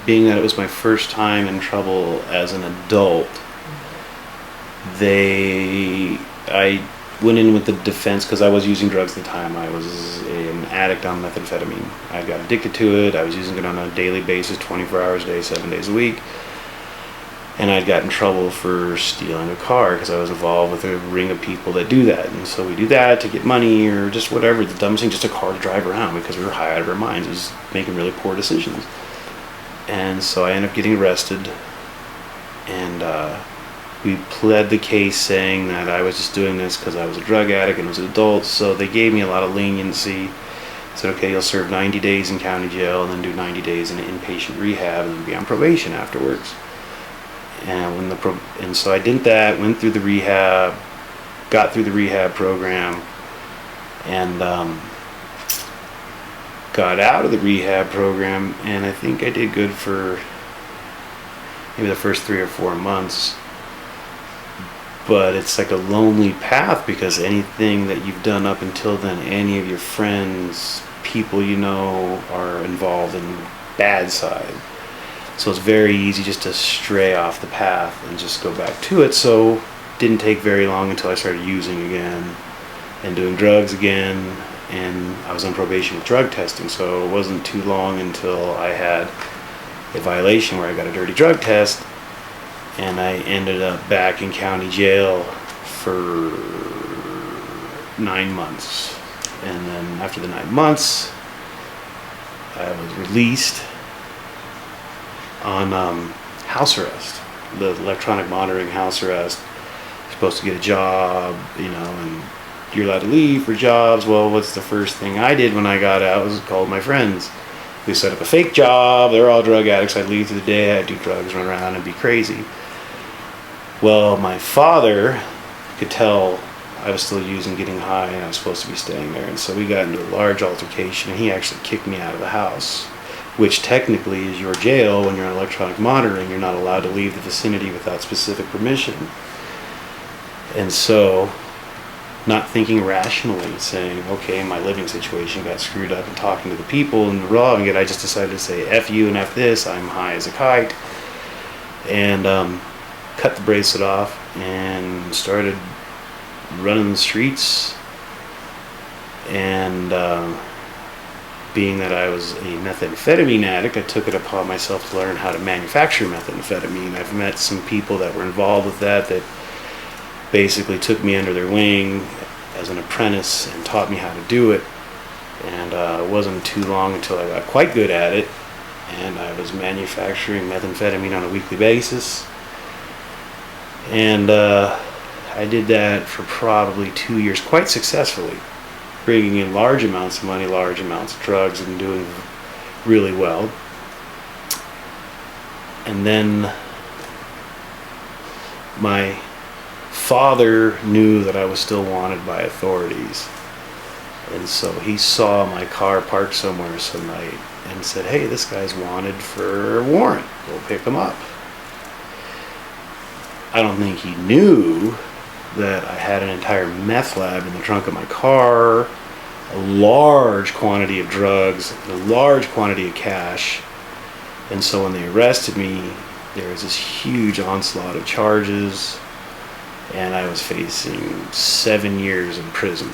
being that it was my first time in trouble as an adult, I went in with the defense because I was using drugs at the time. I was an addict on methamphetamine. I got addicted to it. I was using it on a daily basis, 24 hours a day, 7 days a week. And I'd got in trouble for stealing a car because I was involved with a ring of people that do that. And so we do that to get money or just whatever. The dumbest thing, just a car to drive around because we were high out of our minds. It was making really poor decisions. And so I ended up getting arrested. And we pled the case saying that I was just doing this because I was a drug addict and was an adult. So they gave me a lot of leniency. Said, okay, you'll serve 90 days in county jail and then do 90 days in inpatient rehab and then be on probation afterwards. And so I did that, went through the rehab, got through the rehab program, and got out of the rehab program, and I think I did good for maybe the first 3 or 4 months. But it's like a lonely path because anything that you've done up until then, any of your friends, people you know, are involved in the bad side. So it's very easy just to stray off the path and just go back to it. So it didn't take very long until I started using again and doing drugs again. And I was on probation with drug testing. So it wasn't too long until I had a violation where I got a dirty drug test. And I ended up back in county jail for 9 months. And then after the 9 months, I was released on house arrest, the electronic monitoring house arrest. You're supposed to get a job, and you're allowed to leave for jobs. Well, what's the first thing I did when I got out was called my friends. We set up a fake job. They're all drug addicts. I'd leave through the day. I'd do drugs, run around, and be crazy. Well, my father could tell I was still using, getting high, and I was supposed to be staying there. And so we got into a large altercation, and he actually kicked me out of the house, which technically is your jail. When you're on electronic monitoring, you're not allowed to leave the vicinity without specific permission. And so, not thinking rationally, saying, okay, my living situation got screwed up, and talking to the people and robbing it, I just decided to say, F you and F this, I'm high as a kite, and cut the bracelet off and started running the streets. And being that I was a methamphetamine addict, I took it upon myself to learn how to manufacture methamphetamine. I've met some people that were involved with that basically took me under their wing as an apprentice and taught me how to do it. And it wasn't too long until I got quite good at it, and I was manufacturing methamphetamine on a weekly basis. And I did that for probably 2 years quite successfully, bringing in large amounts of money, large amounts of drugs, and doing really well. And then my father knew that I was still wanted by authorities. And so he saw my car parked somewhere some night and said, hey, this guy's wanted for a warrant. Go pick him up. I don't think he knew that I had an entire meth lab in the trunk of my car, a large quantity of drugs, a large quantity of cash. And so when they arrested me, there was this huge onslaught of charges, and I was facing 7 years in prison.